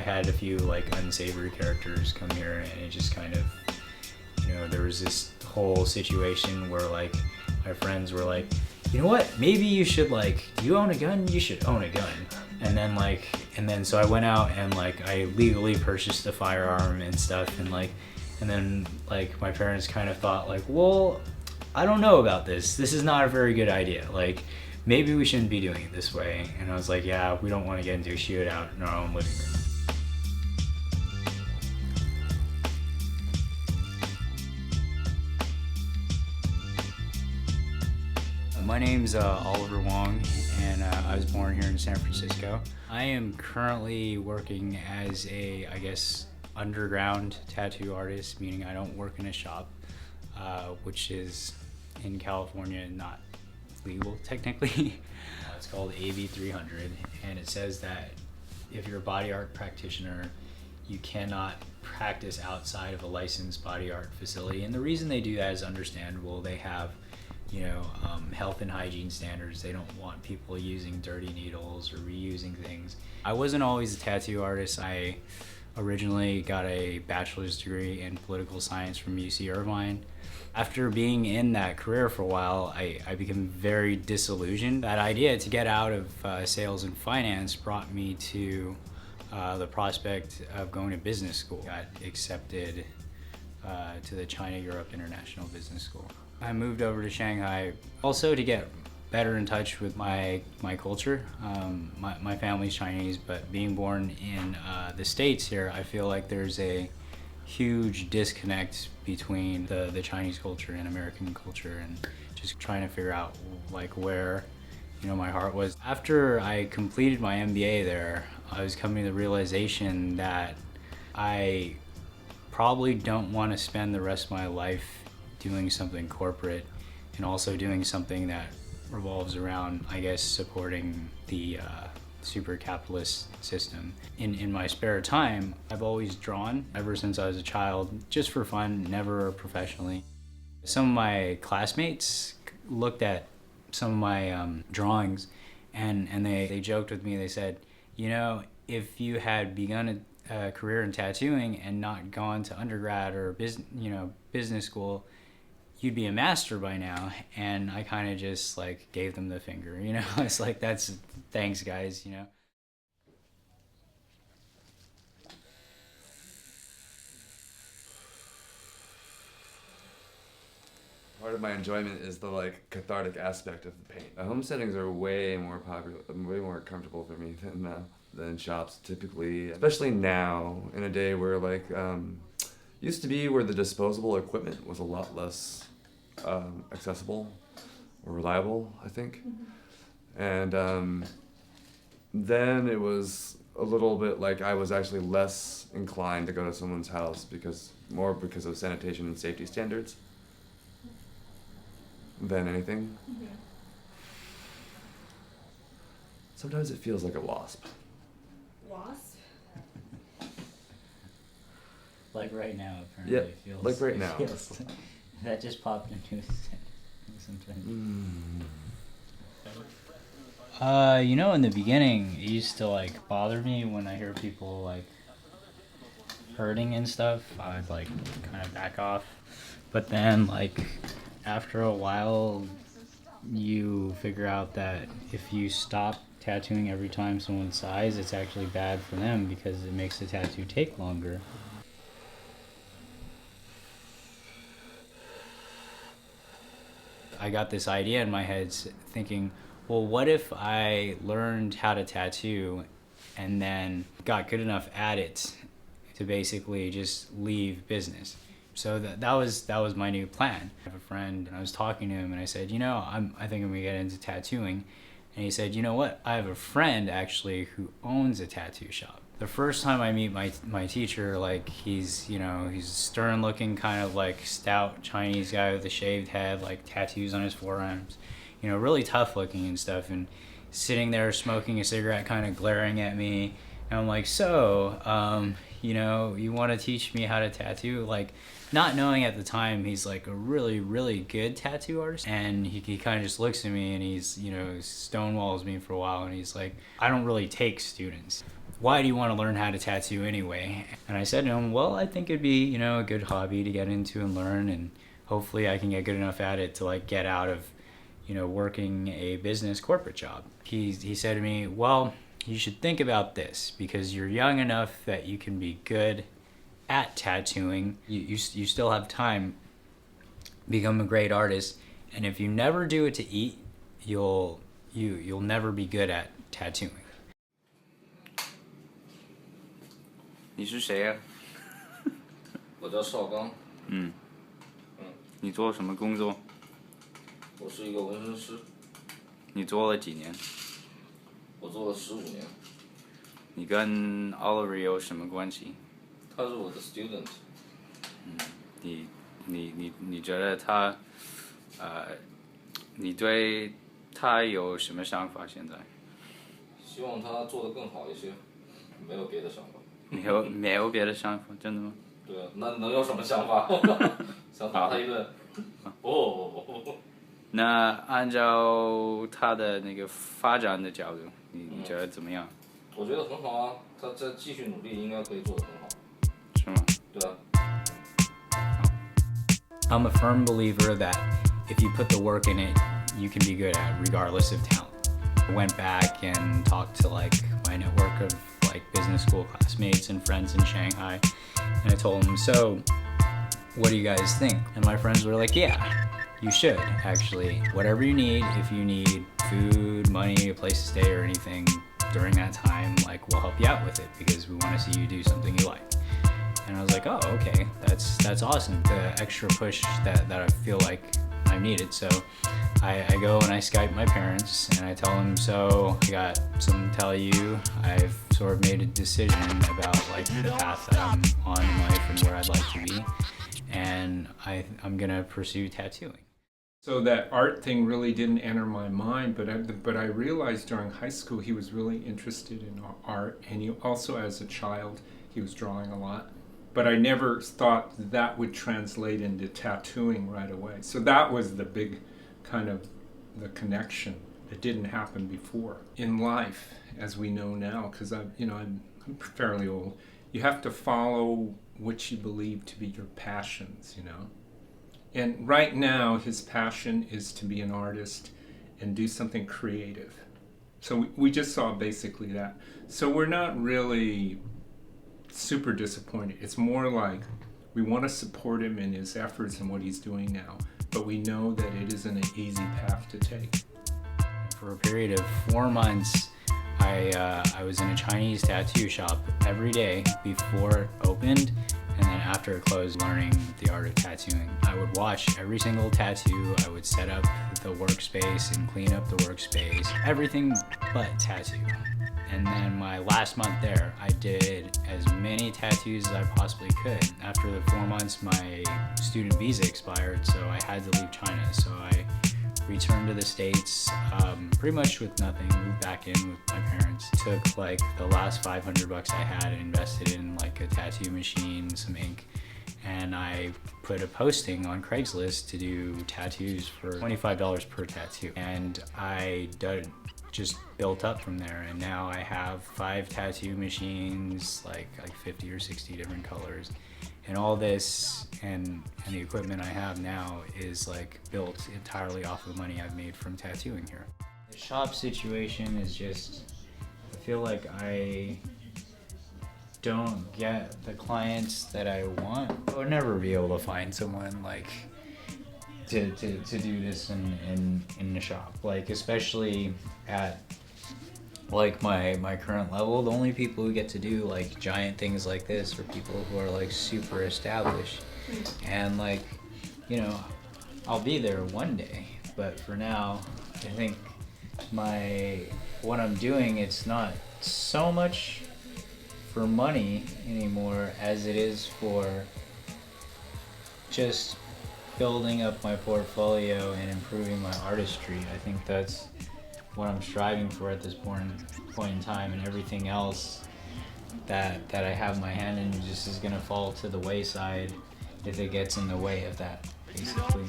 had a few like unsavory characters come here, and it just kind of, there was this whole situation where like my friends were like, you know what, maybe you should like, do you own a gun? You should own a gun. And then so I went out and like I legally purchased a firearm and stuff, and then like my parents kind of thought like, well, I don't know about this. This is not a very good idea. Like, maybe we shouldn't be doing it this way. And I was like, yeah, we don't want to get into a shootout in our own living room. My name's Oliver Wong, and I was born here in San Francisco. I am currently working as a, I guess, underground tattoo artist, meaning I don't work in a shop, which is in California not legal technically. It's called AB 300, and it says that if you're a body art practitioner, you cannot practice outside of a licensed body art facility. And the reason they do that is understandable. They have health and hygiene standards. They don't want people using dirty needles or reusing things. I wasn't always a tattoo artist. I originally got a bachelor's degree in political science from UC Irvine. After being in that career for a while, I became very disillusioned. That idea to get out of sales and finance brought me to the prospect of going to business school. Got accepted to the China Europe International Business School. I moved over to Shanghai also to get better in touch with my culture. My family's Chinese, but being born in the States here, I feel like there's a huge disconnect between the Chinese culture and American culture, and just trying to figure out like where my heart was. After I completed my MBA there, I was coming to the realization that I probably don't want to spend the rest of my life doing something corporate, and also doing something that revolves around, I guess, supporting the super capitalist system. In my spare time, I've always drawn ever since I was a child, just for fun, never professionally. Some of my classmates looked at some of my drawings, and they joked with me. They said, if you had begun a career in tattooing and not gone to undergrad or business school, you'd be a master by now. And I kind of just like gave them the finger, It's like, that's, thanks guys, Part of my enjoyment is the like cathartic aspect of the paint. Home settings are way more popular, way more comfortable for me than shops typically, especially now in a day where like used to be where the disposable equipment was a lot less accessible or reliable, I think. And then it was a little bit like I was actually less inclined to go to someone's house because of sanitation and safety standards than anything. Mm-hmm. Sometimes it feels like a wasp. Wasp? Like right now, apparently. Yeah, It feels, like right now. That just popped into his head sometimes. In the beginning, it used to like bother me when I hear people like hurting and stuff. I'd like kind of back off. But then like after a while, you figure out that if you stop tattooing every time someone sighs, it's actually bad for them because it makes the tattoo take longer. I got this idea in my head thinking, well, what if I learned how to tattoo and then got good enough at it to basically just leave business? So that was my new plan. I have a friend, and I was talking to him, and I said, I think I'm gonna get into tattooing. And he said, you know what? I have a friend actually who owns a tattoo shop. The first time I meet my teacher, like he's a stern looking kind of like stout Chinese guy with a shaved head, like tattoos on his forearms, really tough looking and stuff, and sitting there smoking a cigarette, kind of glaring at me. And I'm like, so, you want to teach me how to tattoo? Like, not knowing at the time he's like a really, really good tattoo artist. And he kind of just looks at me and he's, stonewalls me for a while. And he's like, I don't really take students. why do you want to learn how to tattoo anyway? And I said to him, well, I think it'd be, you know, a good hobby to get into and learn, and hopefully I can get good enough at it to like get out of, you know, working a business corporate job. He said to me, well, you should think about this because you're young enough that you can be good at tattooing. You still have time to become a great artist, and if you never do it to eat, you'll never be good at tattooing. 你是谁呀？我叫邵刚，你做什么工作？我是一个纹身师，你做了几年？我做了15年。你跟 Oliver 有什么关系？他是我的 student，你觉得他，你对他有什么想法？现在希望他做得更好一些，没有别的想法。没有别的想法，真的吗？对啊，那能有什么想法？想打他一顿？不。那按照他的那个发展的角度，你觉得怎么样？我觉得很好啊，他再继续努力，应该可以做得很好。是吗？对啊。I'm a firm believer that if you put the work in it, you can be good at it, regardless of talent. I went back and talked to like my network of like business school classmates and friends in Shanghai, and I told them, so what do you guys think? And my friends were like, yeah, you should actually. Whatever you need, if you need food, money, a place to stay or anything during that time, like we'll help you out with it because we want to see you do something you like. And I was like, oh, okay, that's awesome. The extra push that I feel like I needed. So I go and I Skype my parents and I tell them, so I got something to tell you. I've sort of made a decision about like the path that I'm on in life and where I'd like to be. And I'm gonna pursue tattooing. So that art thing really didn't enter my mind, but I realized during high school he was really interested in art, and he also as a child he was drawing a lot. But I never thought that would translate into tattooing right away. So that was the big kind of the connection that didn't happen before. In life, as we know now, because I'm fairly old, you have to follow what you believe to be your passions, you know. And right now his passion is to be an artist and do something creative. So we just saw basically that. So we're not really super disappointed. It's more like we want to support him in his efforts and what he's doing now, but we know that it isn't an easy path to take. For a period of 4 months, I was in a Chinese tattoo shop every day before it opened, and then after it closed, learning the art of tattooing. I would watch every single tattoo, I would set up the workspace and clean up the workspace, everything but tattoo. And then my last month there, I did as many tattoos as I possibly could. After the 4 months, my student visa expired, so I had to leave China. So I returned to the States pretty much with nothing, moved back in with my parents. Took like the last $500 I had and invested in like a tattoo machine, some ink, and I put a posting on Craigslist to do tattoos for $25 per tattoo. And I just built up from there, and now I have 5 tattoo machines, like 50 or 60 different colors, and all this and the equipment I have now is like built entirely off of money I've made from tattooing here. The shop situation is just, I feel like I don't get the clients that I want. I would never be able to find someone like to do this in the shop, like especially at like my current level. The only people who get to do like giant things like this are people who are like super established, and like, you know, I'll be there one day, but for now I think what I'm doing, it's not so much for money anymore as it is for just building up my portfolio and improving my artistry. I think that's what I'm striving for at this point in time, and everything else that I have my hand in just is gonna fall to the wayside if it gets in the way of that, basically.